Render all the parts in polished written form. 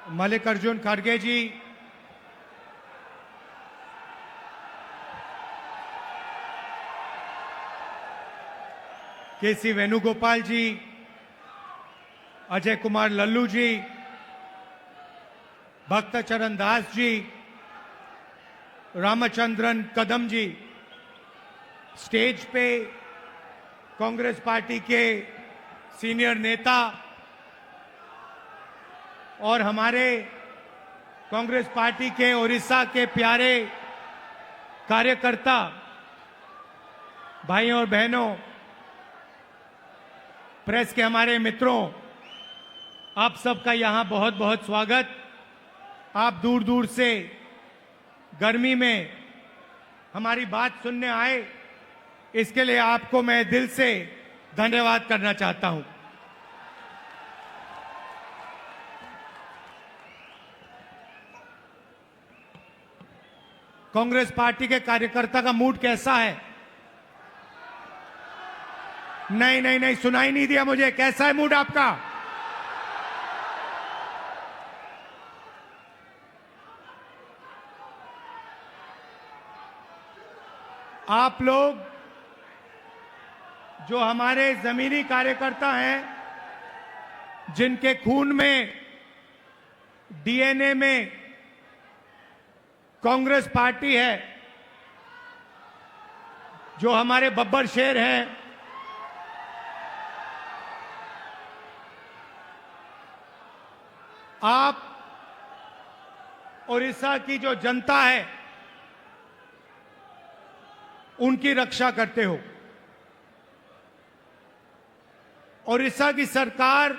मल्लिकार्जुन खड़गे जी, केसी वेणुगोपाल जी, अजय कुमार लल्लू जी, भक्त चरण दास जी, रामचंद्रन कदम जी, स्टेज पे कांग्रेस पार्टी के सीनियर नेता और हमारे कांग्रेस पार्टी के उड़ीसा के प्यारे कार्यकर्ता भाइयों और बहनों, प्रेस के हमारे मित्रों, आप सबका यहां बहुत बहुत स्वागत। आप दूर दूर से गर्मी में हमारी बात सुनने आए, इसके लिए आपको मैं दिल से धन्यवाद करना चाहता हूं। कांग्रेस पार्टी के कार्यकर्ता का मूड कैसा है? नहीं, सुनाई नहीं दिया मुझे। कैसा है मूड आपका? आप लोग जो हमारे जमीनी कार्यकर्ता हैं, जिनके खून में, डीएनए में कांग्रेस पार्टी है, जो हमारे बब्बर शेर हैं, आप उड़ीसा की जो जनता है उनकी रक्षा करते हो। उड़ीसा की सरकार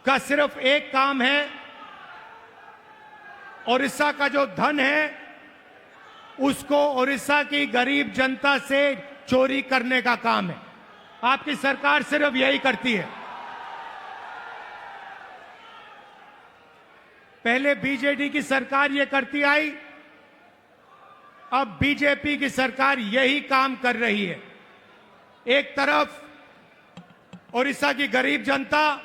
का सिर्फ एक काम है, उड़ीसा का जो धन है उसको उड़ीसा की गरीब जनता से चोरी करने का काम है। आपकी सरकार सिर्फ यही करती है। पहले बीजेडी की सरकार ये करती आई, अब बीजेपी की सरकार यही काम कर रही है। एक तरफ उड़ीसा की गरीब जनता,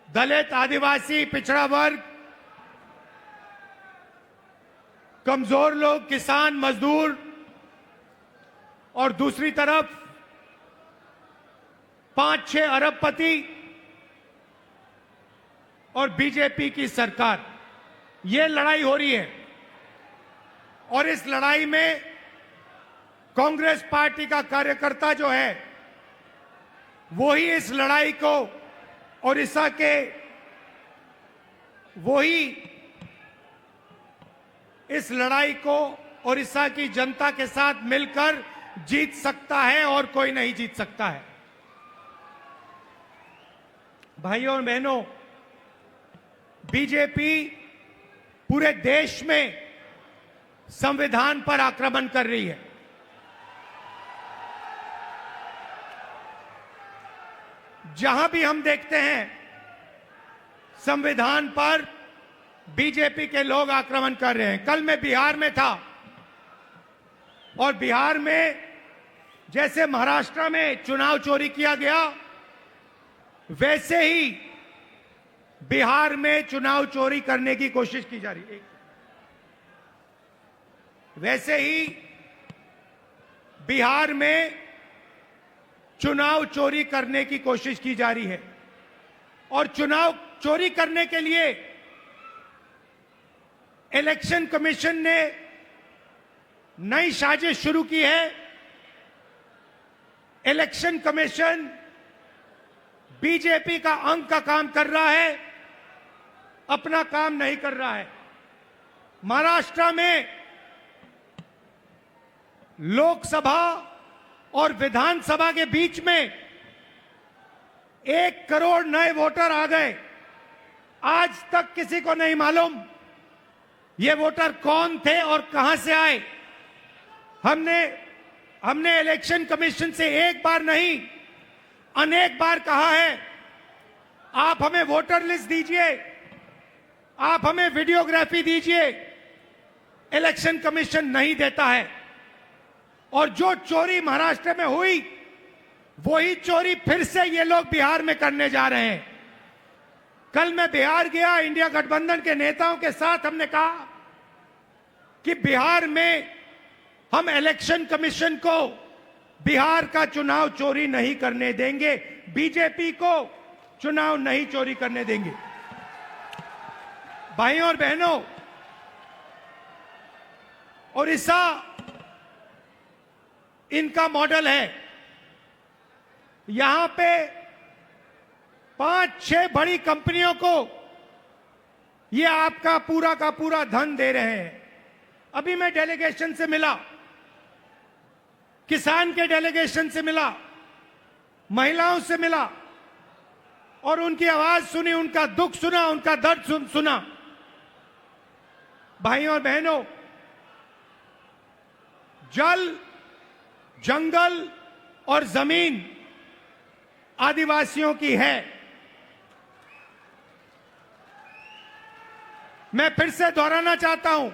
दलित, आदिवासी, पिछड़ा वर्ग, कमजोर लोग, किसान, मजदूर, और दूसरी तरफ 5-6 अरबपति और बीजेपी की सरकार, ये लड़ाई हो रही है। और इस लड़ाई में कांग्रेस पार्टी का कार्यकर्ता जो है, वही इस लड़ाई को उड़ीसा के, वही इस लड़ाई को उड़ीसा की जनता के साथ मिलकर जीत सकता है और कोई नहीं जीत सकता है। भाइयों और बहनों, बीजेपी पूरे देश में संविधान पर आक्रमण कर रही है। जहां भी हम देखते हैं संविधान पर बीजेपी के लोग आक्रमण कर रहे हैं। कल मैं बिहार में था और बिहार में जैसे महाराष्ट्र में चुनाव चोरी किया गया, वैसे ही बिहार में चुनाव चोरी करने की कोशिश की जा रही है। वैसे ही बिहार में चुनाव चोरी करने की कोशिश की जा रही है। और चुनाव चोरी करने के लिए इलेक्शन कमीशन ने नई साजिश शुरू की है। इलेक्शन कमीशन बीजेपी का अंग का काम कर रहा है, अपना काम नहीं कर रहा है। महाराष्ट्र में लोकसभा और विधानसभा के बीच में 1 करोड़ नए वोटर आ गए। आज तक किसी को नहीं मालूम ये वोटर कौन थे और कहां से आए। हमने इलेक्शन कमीशन से एक बार नहीं, अनेक बार कहा है, आप हमें वोटर लिस्ट दीजिए, आप हमें वीडियोग्राफी दीजिए। इलेक्शन कमीशन नहीं देता है। और जो चोरी महाराष्ट्र में हुई, वही चोरी फिर से ये लोग बिहार में करने जा रहे हैं। कल मैं बिहार गया, इंडिया गठबंधन के नेताओं के साथ हमने कहा कि बिहार में हम इलेक्शन कमीशन को बिहार का चुनाव चोरी नहीं करने देंगे, बीजेपी को चुनाव नहीं चोरी करने देंगे। भाइयों और बहनों, ओडिशा इनका मॉडल है। यहां पे 5-6 बड़ी कंपनियों को ये आपका पूरा का पूरा धन दे रहे हैं। अभी मैं डेलीगेशन से मिला, किसान के डेलीगेशन से मिला, महिलाओं से मिला और उनकी आवाज सुनी, उनका दुख सुना, उनका दर्द सुना। भाइयों और बहनों, जल, जंगल और जमीन आदिवासियों की है। मैं फिर से दोहराना चाहता हूं,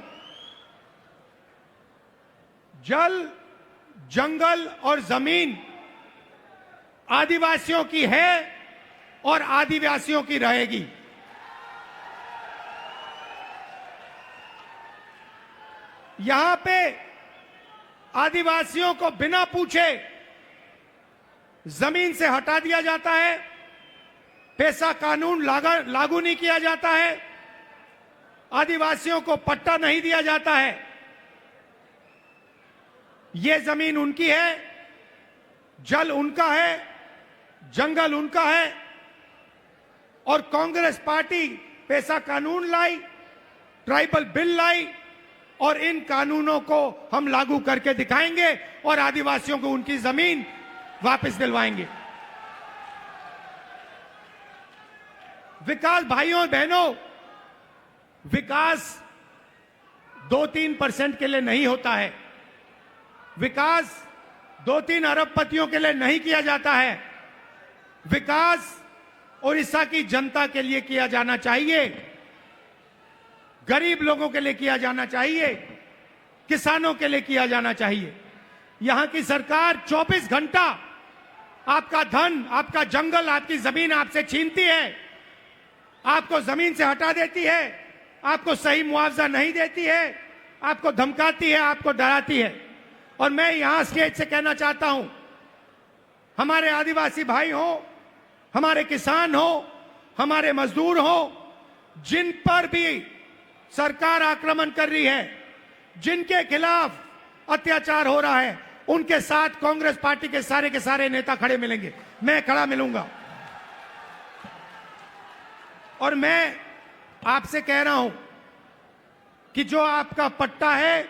जल, जंगल और जमीन आदिवासियों की है और आदिवासियों की रहेगी। यहां पे आदिवासियों को बिना पूछे जमीन से हटा दिया जाता है, पेशा कानून लागू नहीं किया जाता है, आदिवासियों को पट्टा नहीं दिया जाता है। ये जमीन उनकी है, जल उनका है, जंगल उनका है और कांग्रेस पार्टी पेशा कानून लाई, ट्राइबल बिल लाई और इन कानूनों को हम लागू करके दिखाएंगे और आदिवासियों को उनकी जमीन वापस दिलवाएंगे। विकास, भाइयों और बहनों, विकास 2-3% के लिए नहीं होता है। विकास 2-3 अरबपतियों के लिए नहीं किया जाता है। विकास ओडिशा की जनता के लिए किया जाना चाहिए, गरीब लोगों के लिए किया जाना चाहिए, किसानों के लिए किया जाना चाहिए। यहां की सरकार 24 घंटा आपका धन, आपका जंगल, आपकी जमीन आपसे छीनती है, आपको जमीन से हटा देती है, आपको सही मुआवजा नहीं देती है, आपको धमकाती है, आपको डराती है। और मैं यहां स्टेज से कहना चाहता हूं, हमारे आदिवासी भाई हो, हमारे किसान हो, हमारे मजदूर हो, जिन पर भी सरकार आक्रमण कर रही है, जिनके खिलाफ अत्याचार हो रहा है, उनके साथ कांग्रेस पार्टी के सारे नेता खड़े मिलेंगे। मैं खड़ा मिलूंगा और मैं आपसे कह रहा हूं कि जो आपका पट्टा है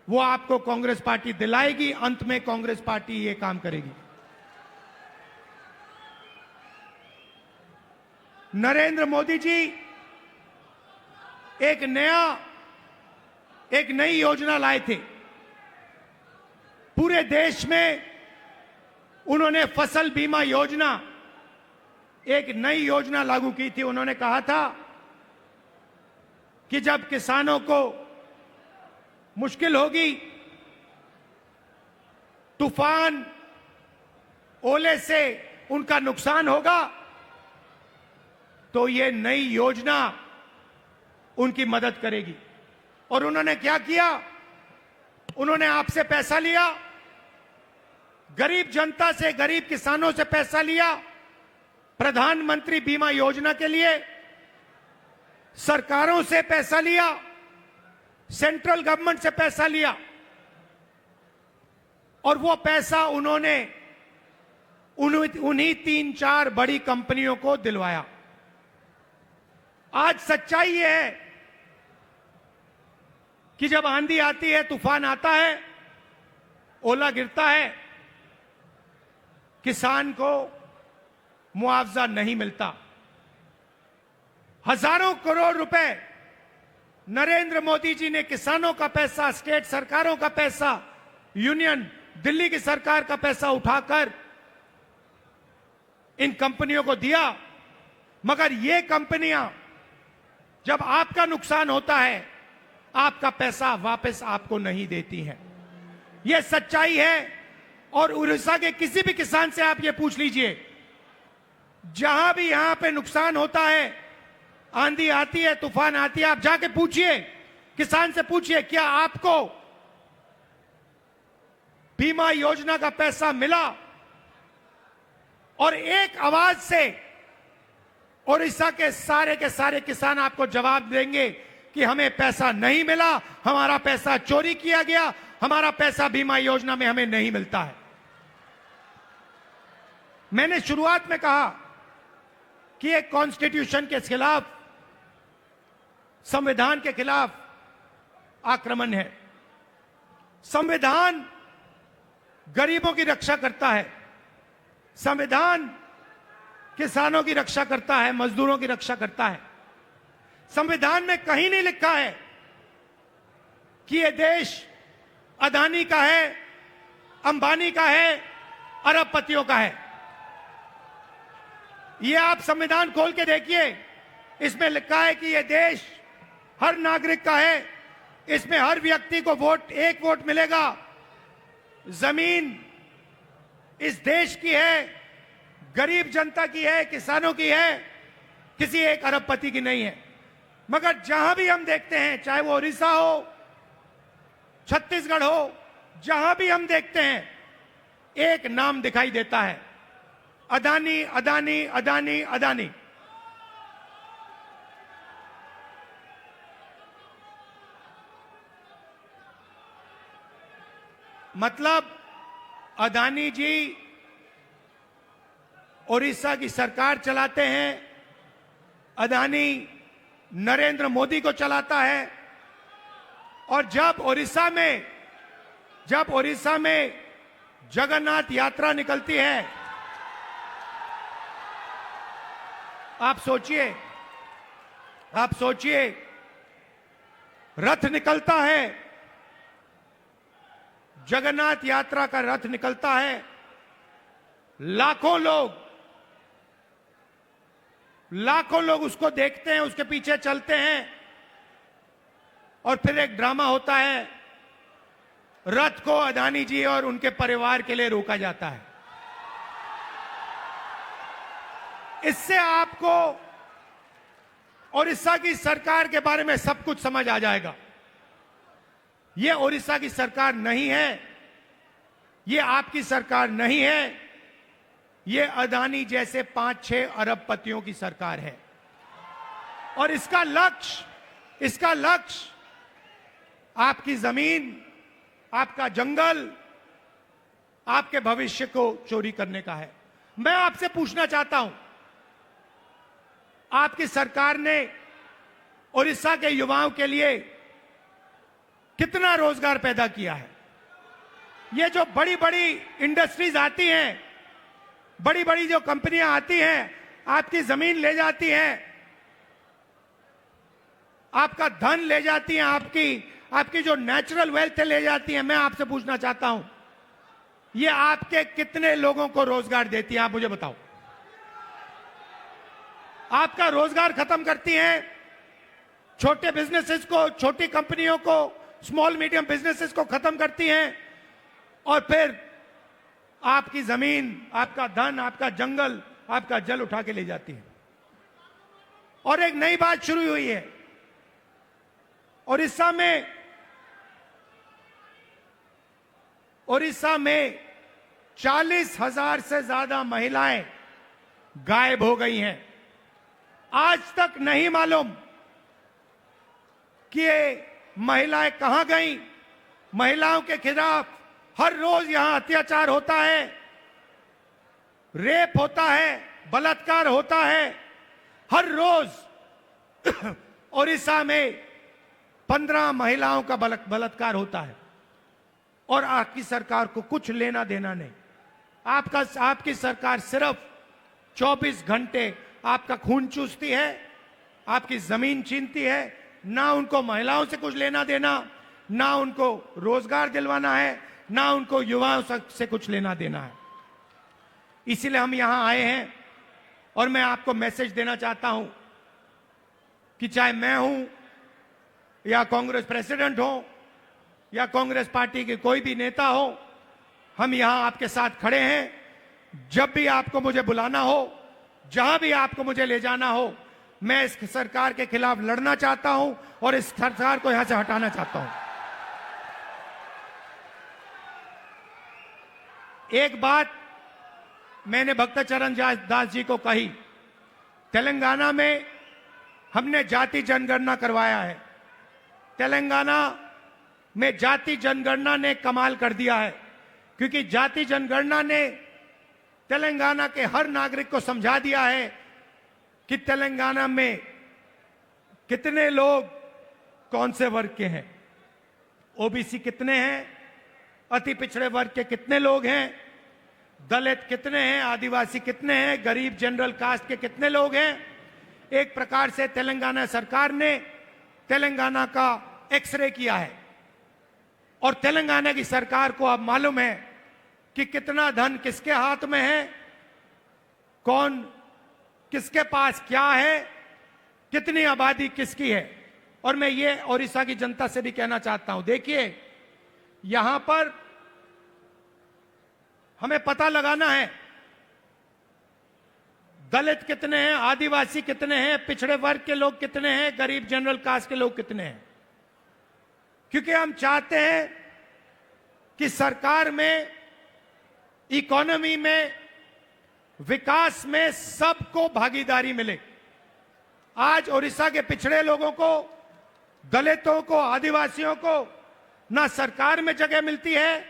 वो आपको कांग्रेस पार्टी दिलाएगी। अंत में कांग्रेस पार्टी ये काम करेगी। नरेंद्र मोदी जी एक नई योजना लाए थे। पूरे देश में उन्होंने फसल बीमा योजना, एक नई योजना लागू की थी। उन्होंने कहा था कि जब किसानों को मुश्किल होगी, तूफान, ओले से उनका नुकसान होगा, तो ये नई योजना उनकी मदद करेगी। और उन्होंने क्या किया? उन्होंने आपसे पैसा लिया, गरीब जनता से, गरीब किसानों से पैसा लिया, प्रधानमंत्री बीमा योजना के लिए सरकारों से पैसा लिया, सेंट्रल गवर्नमेंट से पैसा लिया और वो पैसा उन्होंने उन्हीं 3-4 बड़ी कंपनियों को दिलवाया। आज सच्चाई यह है कि जब आंधी आती है, तूफान आता है, ओला गिरता है, किसान को मुआवजा नहीं मिलता। हजारों करोड़ रुपए नरेंद्र मोदी जी ने किसानों का पैसा, स्टेट सरकारों का पैसा, यूनियन दिल्ली की सरकार का पैसा उठाकर इन कंपनियों को दिया। मगर ये कंपनियां जब आपका नुकसान होता है, आपका पैसा वापस आपको नहीं देती हैं। यह सच्चाई है। और उड़ीसा के किसी भी किसान से आप ये पूछ लीजिए जहां भी यहां पे नुकसान होता है, आंधी आती है, तूफान आती है, आप जाके पूछिए, किसान से पूछिए, क्या आपको बीमा योजना का पैसा मिला? और एक आवाज से ओडिशा के सारे किसान आपको जवाब देंगे कि हमें पैसा नहीं मिला, हमारा पैसा चोरी किया गया, हमारा पैसा बीमा योजना में हमें नहीं मिलता है। मैंने शुरुआत में कहा कि एक कॉन्स्टिट्यूशन के खिलाफ, संविधान के खिलाफ आक्रमण है। संविधान गरीबों की रक्षा करता है, संविधान किसानों की रक्षा करता है, मजदूरों की रक्षा करता है। संविधान में कहीं नहीं लिखा है कि यह देश अदानी का है, अंबानी का है, अरबपतियों का है। ये आप संविधान खोल के देखिए, इसमें लिखा है कि यह देश हर नागरिक का है, इसमें हर व्यक्ति को एक वोट मिलेगा, जमीन इस देश की है, गरीब जनता की है, किसानों की है, किसी एक अरबपति की नहीं है। मगर जहां भी हम देखते हैं, चाहे वो उड़ीसा हो, छत्तीसगढ़ हो, जहां भी हम देखते हैं, एक नाम दिखाई देता है, अदानी, अदानी, अदानी, अदानी। मतलब अदानी जी ओडिशा की सरकार चलाते हैं, अदानी नरेंद्र मोदी को चलाता है। और जब ओडिशा में जगन्नाथ यात्रा निकलती है, आप सोचिए रथ निकलता है, जगन्नाथ यात्रा का रथ निकलता है, लाखों लोग उसको देखते हैं, उसके पीछे चलते हैं, और फिर एक ड्रामा होता है, रथ को अदानी जी और उनके परिवार के लिए रोका जाता है। इससे आपको ओडिशा की सरकार के बारे में सब कुछ समझ आ जाएगा। यह ओडिशा की सरकार नहीं है, यह आपकी सरकार नहीं है, यह अदानी जैसे 5-6 अरबपतियों की सरकार है। और इसका लक्ष्य आपकी जमीन, आपका जंगल, आपके भविष्य को चोरी करने का है। मैं आपसे पूछना चाहता हूं, आपकी सरकार ने ओडिशा के युवाओं के लिए कितना रोजगार पैदा किया है? ये जो बड़ी बड़ी इंडस्ट्रीज आती हैं, बड़ी बड़ी जो कंपनियां आती हैं, आपकी जमीन ले जाती हैं, आपका धन ले जाती हैं, आपकी जो नेचुरल वेल्थ ले जाती हैं। मैं आपसे पूछना चाहता हूं, ये आपके कितने लोगों को रोजगार देती है? आप मुझे बताओ। आपका रोजगार खत्म करती हैं, छोटे बिजनेसेस को, छोटी कंपनियों को, स्मॉल मीडियम बिजनेसेस को खत्म करती हैं, और फिर आपकी जमीन, आपका धन, आपका जंगल, आपका जल उठा के ले जाती है। और एक नई बात शुरू हुई है ओडिशा में 40,000 से ज्यादा महिलाएं गायब हो गई हैं। आज तक नहीं मालूम कि ये महिलाएं कहां गईं। महिलाओं के खिलाफ हर रोज यहां अत्याचार होता है, रेप होता है, बलात्कार होता है। हर रोज ओडिशा में 15 महिलाओं का बलात्कार होता है, और आपकी सरकार को कुछ लेना देना नहीं। आपकी सरकार सिर्फ 24 घंटे आपका खून चूसती है, आपकी जमीन छीनती है। ना उनको महिलाओं से कुछ लेना देना, ना उनको रोजगार दिलवाना है, ना उनको युवाओं से कुछ लेना देना है। इसीलिए हम यहां आए हैं, और मैं आपको मैसेज देना चाहता हूं कि चाहे मैं हूं, या कांग्रेस प्रेसिडेंट हो, या कांग्रेस पार्टी के कोई भी नेता हो, हम यहां आपके साथ खड़े हैं। जब भी आपको मुझे बुलाना हो, जहां भी आपको मुझे ले जाना हो, मैं इस सरकार के खिलाफ लड़ना चाहता हूं और इस सरकार को यहां से हटाना चाहता हूं। एक बात मैंने भक्तचरण दास जी को कही, तेलंगाना में हमने जाति जनगणना करवाया है। तेलंगाना में जाति जनगणना ने कमाल कर दिया है, क्योंकि जाति जनगणना ने तेलंगाना के हर नागरिक को समझा दिया है कि तेलंगाना में कितने लोग कौन से वर्ग के हैं, ओबीसी कितने हैं, अति पिछड़े वर्ग के कितने लोग हैं, दलित कितने हैं, आदिवासी कितने हैं, गरीब जनरल कास्ट के कितने लोग हैं। एक प्रकार से तेलंगाना सरकार ने तेलंगाना का एक्सरे किया है और तेलंगाना की सरकार को अब मालूम है कि कितना धन किसके हाथ में है, कौन किसके पास क्या है, कितनी आबादी किसकी है। और मैं ये ओडिशा की जनता से भी कहना चाहता हूं, देखिए यहां पर हमें पता लगाना है दलित कितने हैं, आदिवासी कितने हैं, पिछड़े वर्ग के लोग कितने हैं, गरीब जनरल कास्ट के लोग कितने हैं, क्योंकि हम चाहते हैं कि सरकार में, इकोनॉमी में, विकास में सबको भागीदारी मिले। आज ओडिशा के पिछड़े लोगों को, दलितों को, आदिवासियों को ना सरकार में जगह मिलती है,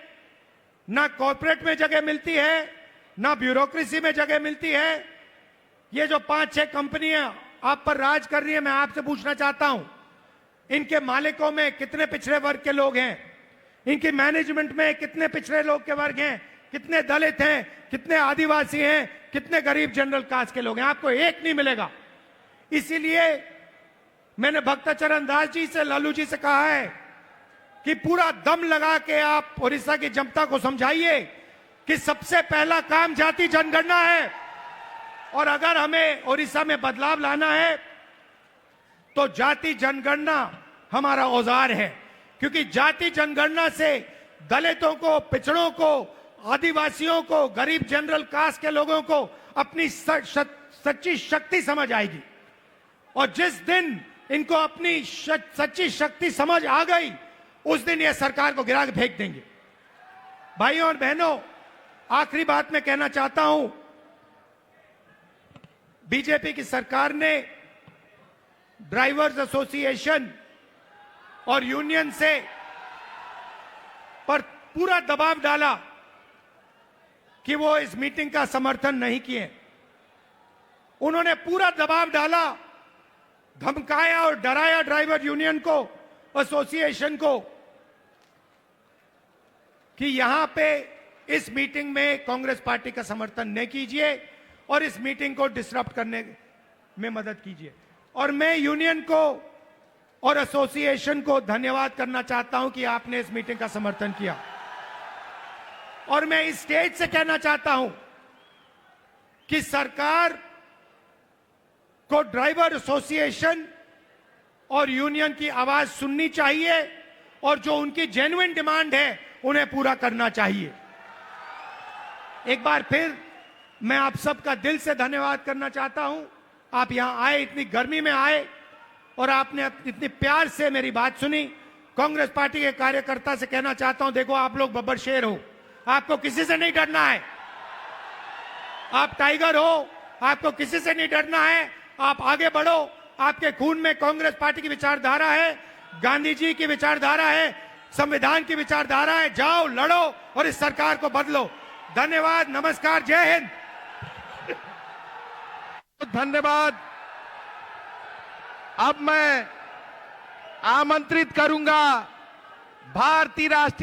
ना कॉर्पोरेट में जगह मिलती है, ना ब्यूरोक्रेसी में जगह मिलती है। ये जो 5-6 कंपनियां आप पर राज कर रही है, मैं आपसे पूछना चाहता हूं, इनके मालिकों में कितने पिछड़े वर्ग के लोग हैं, इनकी मैनेजमेंट में कितने पिछड़े लोग के वर्ग हैं, कितने दलित हैं, कितने आदिवासी हैं, कितने गरीब जनरल कास्ट के लोग हैं। आपको एक नहीं मिलेगा। इसीलिए मैंने भक्तचरण दास जी से, लालू जी से कहा है कि पूरा दम लगा के आप ओडिशा की जनता को समझाइए कि सबसे पहला काम जाति जनगणना है, और अगर हमें ओडिशा में बदलाव लाना है तो जाति जनगणना हमारा औजार है, क्योंकि जाति जनगणना से दलितों को, पिछड़ों को, आदिवासियों को, गरीब जनरल कास्ट के लोगों को अपनी सच्ची शक्ति समझ आएगी। और जिस दिन इनको अपनी सच्ची शक्ति समझ आ गई, उस दिन ये सरकार को गिरा के फेंक देंगे। भाइयों और बहनों, आखिरी बात मैं कहना चाहता हूं, बीजेपी की सरकार ने ड्राइवर्स एसोसिएशन और यूनियन से पर पूरा दबाव डाला कि वो इस मीटिंग का समर्थन नहीं किए। उन्होंने पूरा दबाव डाला, धमकाया और डराया ड्राइवर यूनियन को, एसोसिएशन को, कि यहां पे इस मीटिंग में कांग्रेस पार्टी का समर्थन न कीजिए और इस मीटिंग को डिसरप्ट करने में मदद कीजिए। और मैं यूनियन को और एसोसिएशन को धन्यवाद करना चाहता हूं कि आपने इस मीटिंग का समर्थन किया। और मैं इस स्टेज से कहना चाहता हूं कि सरकार को ड्राइवर एसोसिएशन और यूनियन की आवाज सुननी चाहिए और जो उनकी जेन्युइन डिमांड है उन्हें पूरा करना चाहिए। एक बार फिर मैं आप सबका दिल से धन्यवाद करना चाहता हूं। आप यहां आए, इतनी गर्मी में आए और आपने इतनी प्यार से मेरी बात सुनी। कांग्रेस पार्टी के कार्यकर्ता से कहना चाहता हूं, देखो आप लोग बब्बर शेर हो, आपको किसी से नहीं डरना है। आप टाइगर हो, आपको किसी से नहीं डरना है। आप आगे बढ़ो, आपके खून में कांग्रेस पार्टी की विचारधारा है, गांधी जी की विचारधारा है, संविधान की विचारधारा है। जाओ, लड़ो और इस सरकार को बदलो। धन्यवाद, नमस्कार, जय हिंद। धन्यवाद। अब मैं आमंत्रित करूंगा भारतीय राष्ट्रीय